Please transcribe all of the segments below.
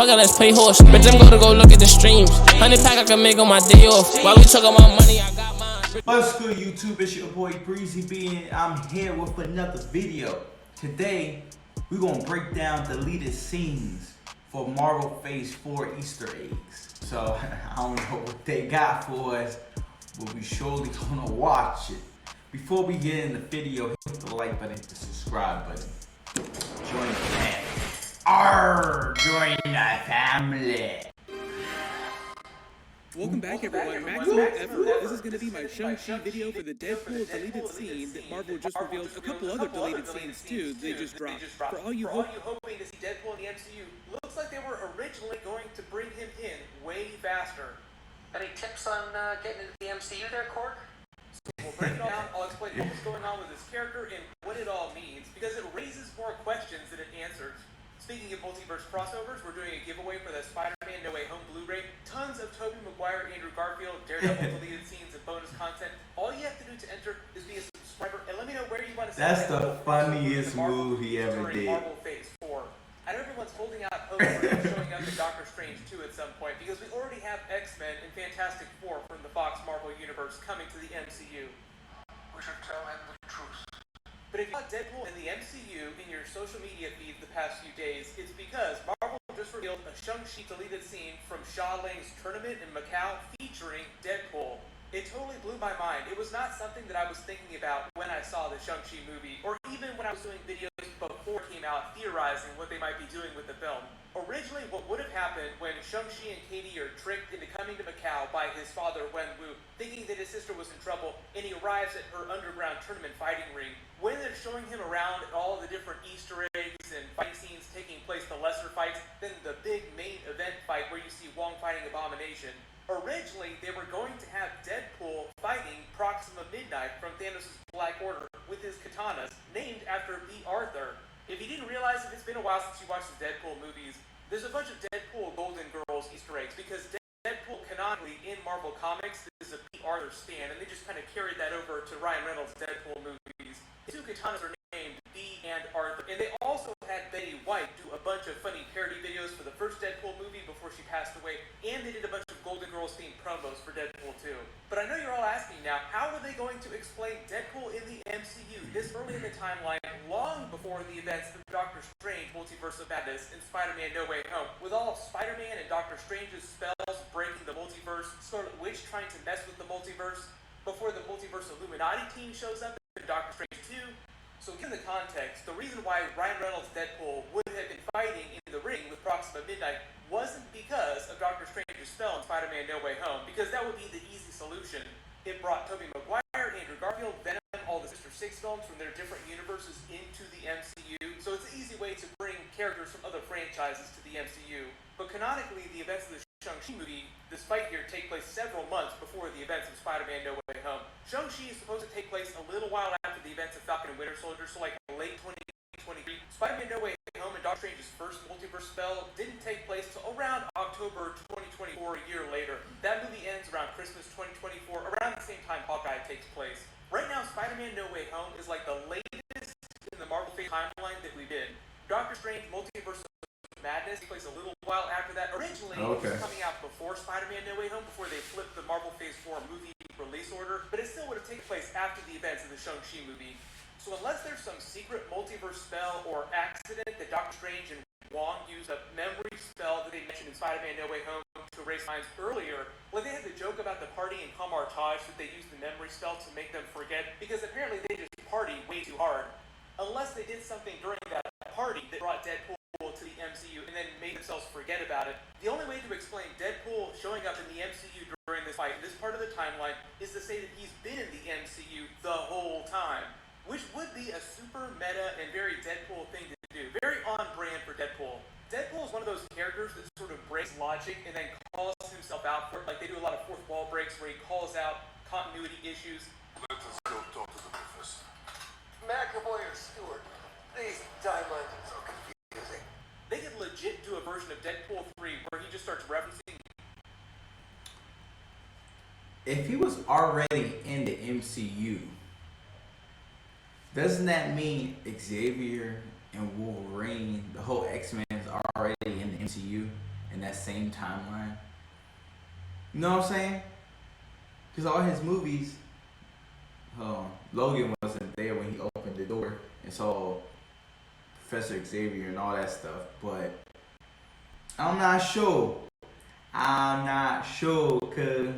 Okay, let's play horse. Bitch, I'm gonna go look at the streams. 100 pack I can make on my day off. While we talk about money, I got mine. What's good, YouTube? It's your boy BreezyB, and I'm here with another video. Today, we're gonna break down deleted scenes for Marvel Phase 4 Easter eggs. So, I don't know what they got for us, but we surely gonna watch it. Before we get in the video, hit the like button, the subscribe button. Join the family. Join the family. Welcome back, everyone. Maximum effort. This is going to be my Shang-Chi video for the Deadpool deleted scene that Marvel just revealed. A couple other deleted scenes too. They just dropped. For all you hoping to see Deadpool in the MCU, looks like they were originally going to bring him in way faster. Any tips on getting into the MCU there, Cork? So we'll break it all down. I'll explain what's going on with this character and what it all means, because it raises more questions than it answers. Speaking of multiverse crossovers, we're doing a giveaway for the Spider-Man No Way Home Blu-ray. Tons of Tobey Maguire, Andrew Garfield, Daredevil deleted scenes, and bonus content. All you have to do to enter is be a subscriber, and let me know where you want to see. That's the funniest move he ever did. Marvel Phase 4. I know everyone's holding out hope for showing up in Doctor Strange 2 at some point, because we already have X-Men and Fantastic Four from the Fox Marvel Universe coming to the MCU. We should tell him the truth. But if you got Deadpool in the MCU in your social media feed the past few days, it's because Marvel just revealed a Shang-Chi deleted scene from Xia Ling's tournament in Macau featuring Deadpool. It totally blew my mind. It was not something that I was thinking about when I saw the Shang-Chi movie, or even when I was doing videos before it came out theorizing what they might be doing with the film. Originally, what would have happened when Shang-Chi and Katie are tricked into coming to Macau by his father, Wenwu, thinking that his sister was in trouble, and he arrives at her underground tournament fighting ring. When they're showing him around all the different Easter eggs and fight scenes taking place, the lesser fights, then the big main event fight where you see Wong fighting Abomination. Originally, they were going to have Deadpool fighting Proxima Midnight from Thanos' Black Order with his katanas, named after B. Arthur. If you didn't realize, if it's been a while since you watched the Deadpool movies, there's a bunch of Deadpool Golden Girls Easter eggs, because Deadpool canonically in Marvel Comics is a B. Arthur stand, and they just kind of carried that over to Ryan Reynolds' Deadpool movies. The two katanas are named B and Arthur, and they also had Betty White do a bunch of funny parody videos for the first Deadpool movie before she passed away, and they did a bunch of Golden Girls themed promos for Deadpool 2. But I know you're all asking now, how are they going to explain Deadpool in the MCU this early in the timeline, long before the events of Doctor Strange Multiverse of Madness and Spider-Man No Way Home? With all of Spider-Man and Doctor Strange's spells breaking the multiverse, Scarlet Witch trying to mess with the multiverse, before the Multiverse Illuminati team shows up in Doctor Strange 2. So given the context, the reason why Ryan Reynolds' Deadpool would have been fighting in the ring with Proxima Midnight wasn't because of Doctor Strange's spell in Spider-Man No Way Home, because that would be the easy solution. It brought Tobey Maguire, Andrew Garfield, Venom, all the Sister Six films from their different universes into the MCU, so it's an easy way to bring characters from other franchises to the MCU. But canonically, the events of the Shang-Chi movie, this fight here, take place several months before the events of Spider-Man No Way Home. Shang-Chi is supposed to take place a little while after the events of Falcon and Winter Soldier, so like late 2023. Spider-Man No Way Home and Doctor Strange's first multiverse spell didn't take place till around October 2024, a year later. That movie ends around Christmas 2024, around the same time Hawkeye takes place. Right now, Spider-Man No Way Home is like the latest in the Marvel Phase timeline that we've been. Doctor Strange Multiverse Madness takes place a little while after that. Originally, it was coming out before Spider-Man No Way Home, before they flipped the Marvel Phase 4 movie release order, but it still would have taken place after the events of the Shang-Chi movie. So unless there's some secret multiverse spell or accident that Doctor Strange and Wong used a memory spell that they mentioned in Spider-Man No Way Home to erase minds earlier, like they had the joke about the party in Kamartage that they used the memory spell to make them forget, because apparently they just party way too hard. Unless they did something during that party that brought Deadpool to the MCU and then made themselves forget about it. The only way to explain Deadpool showing up in the MCU during this fight, this part of the timeline, is to say that he's been in the MCU the whole time, which would be a super meta and very Deadpool thing to do. Very on brand for Deadpool. Deadpool is one of those characters that sort of breaks logic and then calls himself out for it. Like they do a lot of fourth wall breaks where he calls out continuity issues. Let us go talk to the professor. McAvoy and Stewart, these timelines are so confusing. They could legit do a version of Deadpool 3 where he just starts referencing. If he was already in the MCU, doesn't that mean Xavier and Wolverine, the whole X-Men, is already in the MCU? in that same timeline. You know what I'm saying? Because all his movies, Logan wasn't there when he opened the door and saw Professor Xavier and all that stuff. But I'm not sure. Cause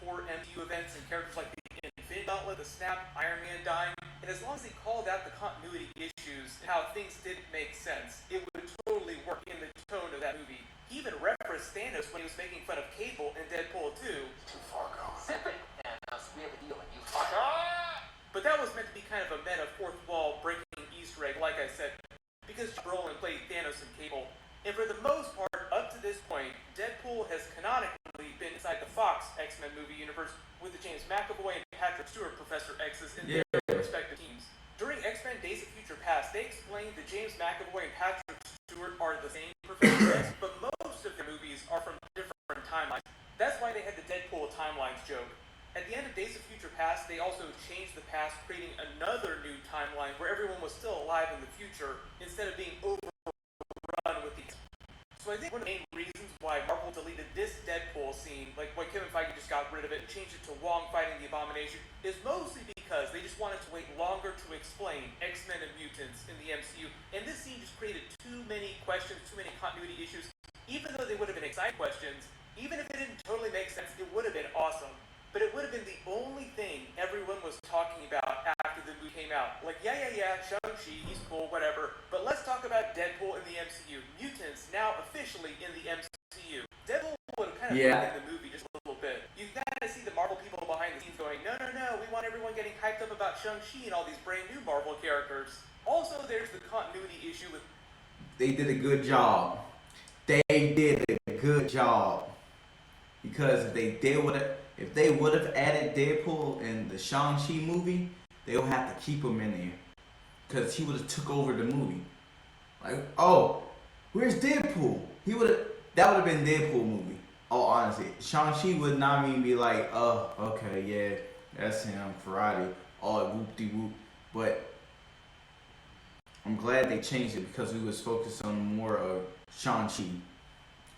For MCU events and characters like the Infinity Gauntlet, the Snap, Iron Man dying, and as long as he called out the continuity issues and how things didn't make sense, it would totally work in the tone of that movie. He even referenced Thanos when he was making fun of Cable in Deadpool 2. Too far gone. Zip it, Thanos. We have a deal, and you fuck up. But that was meant to be kind of a meta fourth wall breaking Easter egg, like I said, because Brolin played Thanos and Cable. And for the most part, up to this point, Deadpool has canonically been inside the Fox X-Men movie universe with the James McAvoy and Patrick Stewart Professor X's in their respective teams. During X-Men Days of Future Past, they explained that James McAvoy and Patrick Stewart are the same Professor X, but most of the movies are from different timelines. That's why they had the Deadpool timelines joke. At the end of Days of Future Past, they also changed the past, creating another new timeline where everyone was still alive in the future instead of being overrun with these. So I think one of the main reasons why Marvel deleted this Deadpool scene, like why Kevin Feige just got rid of it and changed it to Wong fighting the Abomination, is mostly because they just wanted to wait longer to explain X-Men and mutants in the MCU, and this scene just created too many questions, too many continuity issues. Even though they would have been exciting questions, even if it didn't totally make sense, it would have been awesome. But it would have been the only thing everyone was talking about after the movie came out. Like, yeah, Shang-Chi, he's cool, whatever. But let's talk about Deadpool in the MCU. Mutants now officially in the MCU. Deadpool would have kind of broken the movie just a little bit. You kind of see the Marvel people behind the scenes going, no, we want everyone getting hyped up about Shang-Chi and all these brand new Marvel characters. Also, there's the continuity issue with... They did a good job. Because if they would have added Deadpool in the Shang-Chi movie, they would have to keep him in there. Because he would have took over the movie. Like, oh, where's Deadpool? That would have been Deadpool movie. Oh, honestly. Shang-Chi would not even be like, oh, okay, yeah, that's him, karate, all whoop-de-whoop. But I'm glad they changed it because we was focused on more of Shang-Chi.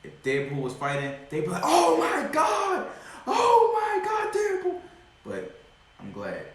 If Deadpool was fighting, they'd be like, oh my god, Deadpool. But I'm glad.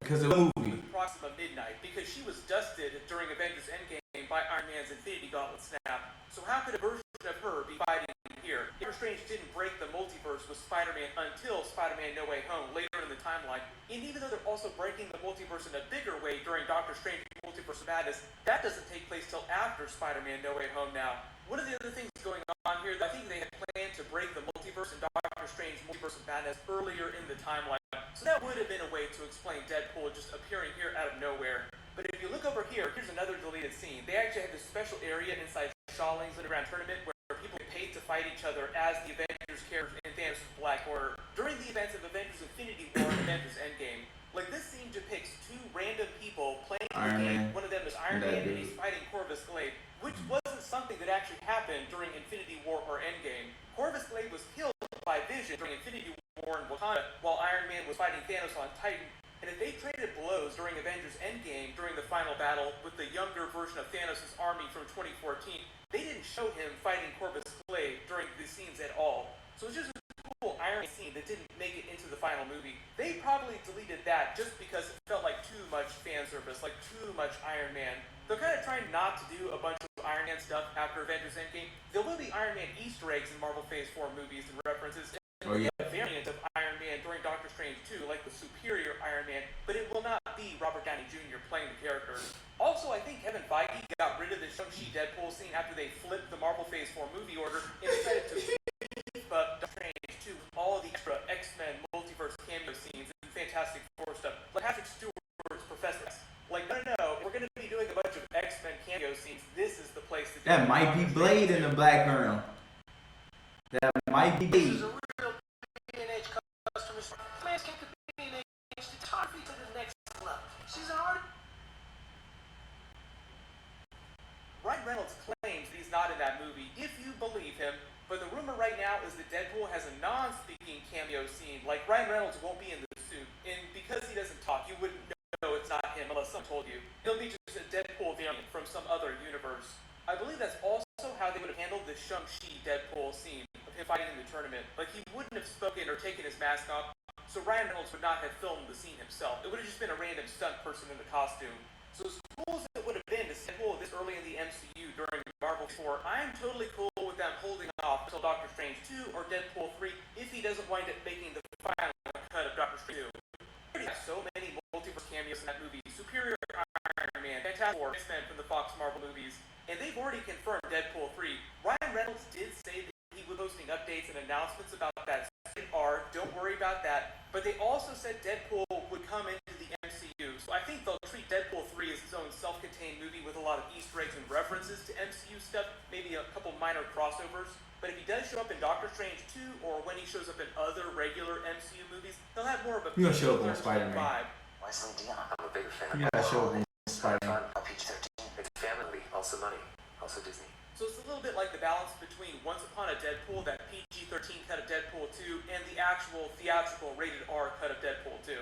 Because of the movie. Proxima Midnight, because she was dusted during Avengers Endgame by Iron Man's Infinity Gauntlet snap. So how could a version of her be fighting here? Doctor Strange didn't break the multiverse with Spider-Man until Spider-Man No Way Home, later in the timeline. And even though they're also breaking the multiverse in a bigger way during Doctor Strange Multiverse of Madness, that doesn't take place till after Spider-Man No Way Home now. One of the other things going on here, I think they had planned to break the multiverse in Doctor Strange Multiverse of Madness earlier in the timeline. So that would have been a way to explain Deadpool just appearing here out of nowhere. But if you look over here, here's another deleted scene. They actually had this special area inside Shaw Ling's Underground Tournament where people get paid to fight each other as the Avengers characters in Thanos' Black Order during the events of Avengers Infinity War and Avengers Endgame. Like, this scene depicts two random people playing the game. One of them is Iron Man and he's fighting Corvus Glaive, which wasn't something that actually happened during Infinity War or Endgame. Corvus Glaive was killed by Vision during Infinity War in Wakanda while Iron Man was fighting Thanos on Titan. And if they traded blows during Avengers Endgame during the final battle with the younger version of Thanos' army from 2014, they didn't show him fighting Corvus Glaive during the scenes at all. So it's just a cool Iron Man scene that didn't make it into the final movie. They probably deleted that just because it felt like too much fan service, like too much Iron Man. They're kind of trying not to do a bunch of Iron Man stuff after Avengers Endgame. There will be Iron Man Easter eggs in Marvel Phase 4 movies and references. A variant of Iron Man during Doctor Strange 2, like the superior Iron Man, but it will not be Robert Downey Jr. playing the character. Also, I think Kevin Feige got rid of the Shang-Chi Deadpool scene after they flipped the Marvel Phase 4 movie order and decided to beef up Doctor Strange 2 with all of the extra X-Men multiverse cameo scenes and Fantastic Four stuff, like Patrick Stewart's Professor X. Like, no, we're going to be doing a bunch of X-Men cameo scenes. This is the place to do it. That might be Blade in the background. That might be Blade. Ryan Reynolds claims he's not in that movie, if you believe him, but the rumor right now is that Deadpool has a non-speaking cameo scene, like Ryan Reynolds won't be in the suit, and because he doesn't talk, you wouldn't know it's not him unless someone told you. It'll be just a Deadpool variant from some other universe. I believe that's that's also how they would have handled the Shang-Chi Deadpool scene of him fighting in the tournament. Like, he wouldn't have spoken or taken his mask off, so Ryan Reynolds would not have filmed the scene himself. It would have just been a random stunt person in the costume. So as cool as it would have been to see Deadpool this early in the MCU during Marvel 4, I'm totally cool with them holding off until Doctor Strange 2 or Deadpool 3 if he doesn't wind up making the final cut of Doctor Strange 2. There are so many multiverse cameos in that movie. Superior Iron Man, Fantastic Four, X-Men from the Fox Marvel movies, and they've already confirmed Deadpool 3. Ryan Reynolds did say that he was posting updates and announcements about that R, don't worry about that, but they also said Deadpool would come into the MCU, so I think they'll treat Deadpool 3 as its own self-contained movie with a lot of Easter eggs and references to MCU stuff, maybe a couple minor crossovers, but if he does show up in Doctor Strange 2, or when he shows up in other regular MCU movies, they'll have more of a You gonna show up in Spider-Man. vibe. Wesley Dion. I'm a bigger fan of You gotta show up in Spider-Man. PG-13. It's family, also money, also Disney. So it's a little bit like the balance between Once Upon a Deadpool, that PG-13 cut of Deadpool 2, and the actual theatrical rated R cut of Deadpool 2.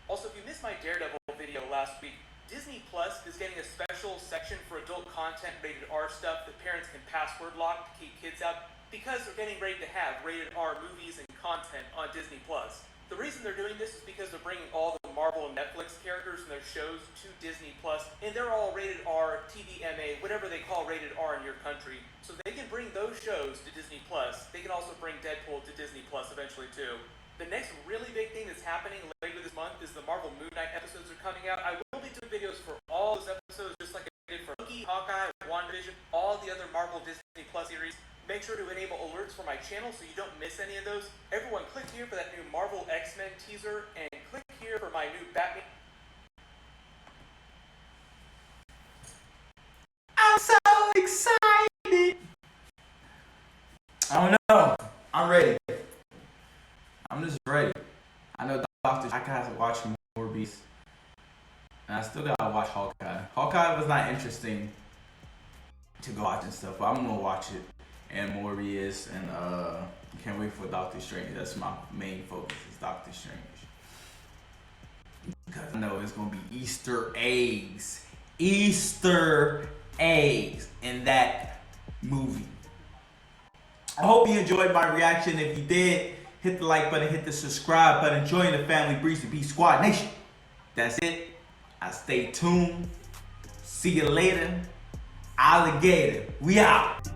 Also, if you missed my Daredevil video last week, Disney Plus is getting a special section for adult content rated R stuff that parents can password lock to keep kids out because they're getting ready to have rated R movies and content on Disney Plus. The reason they're doing this is because they're bringing all the Marvel and Netflix characters and their shows to Disney Plus, and they're all rated R, TVMA, whatever they call rated R in your country. So they can bring those shows to Disney Plus. They can also bring Deadpool to Disney Plus eventually too. The next really big thing that's happening later this month is the Marvel Moon Knight episodes are coming out. I will be doing videos for all those episodes, just like I did for Loki, Hawkeye, WandaVision, all the other Marvel Disney Plus series. Make sure to enable alerts for my channel so you don't miss any of those. Everyone, click here for that new Marvel X-Men teaser, and click here for my new Batman. I'm so excited. I don't know. I'm ready. I'm just ready. I know I gotta watch more Beasts. And I still gotta watch Hawkeye. Hawkeye was not interesting to go watch and stuff, but I'm gonna watch it. And Morbius, and can't wait for Doctor Strange. That's my main focus, is Doctor Strange. Because I know it's gonna be Easter eggs. Easter eggs in that movie. I hope you enjoyed my reaction. If you did, hit the like button, hit the subscribe button, join the family BreezyB Squad Nation. That's it. I stay tuned. See you later. Alligator. We out.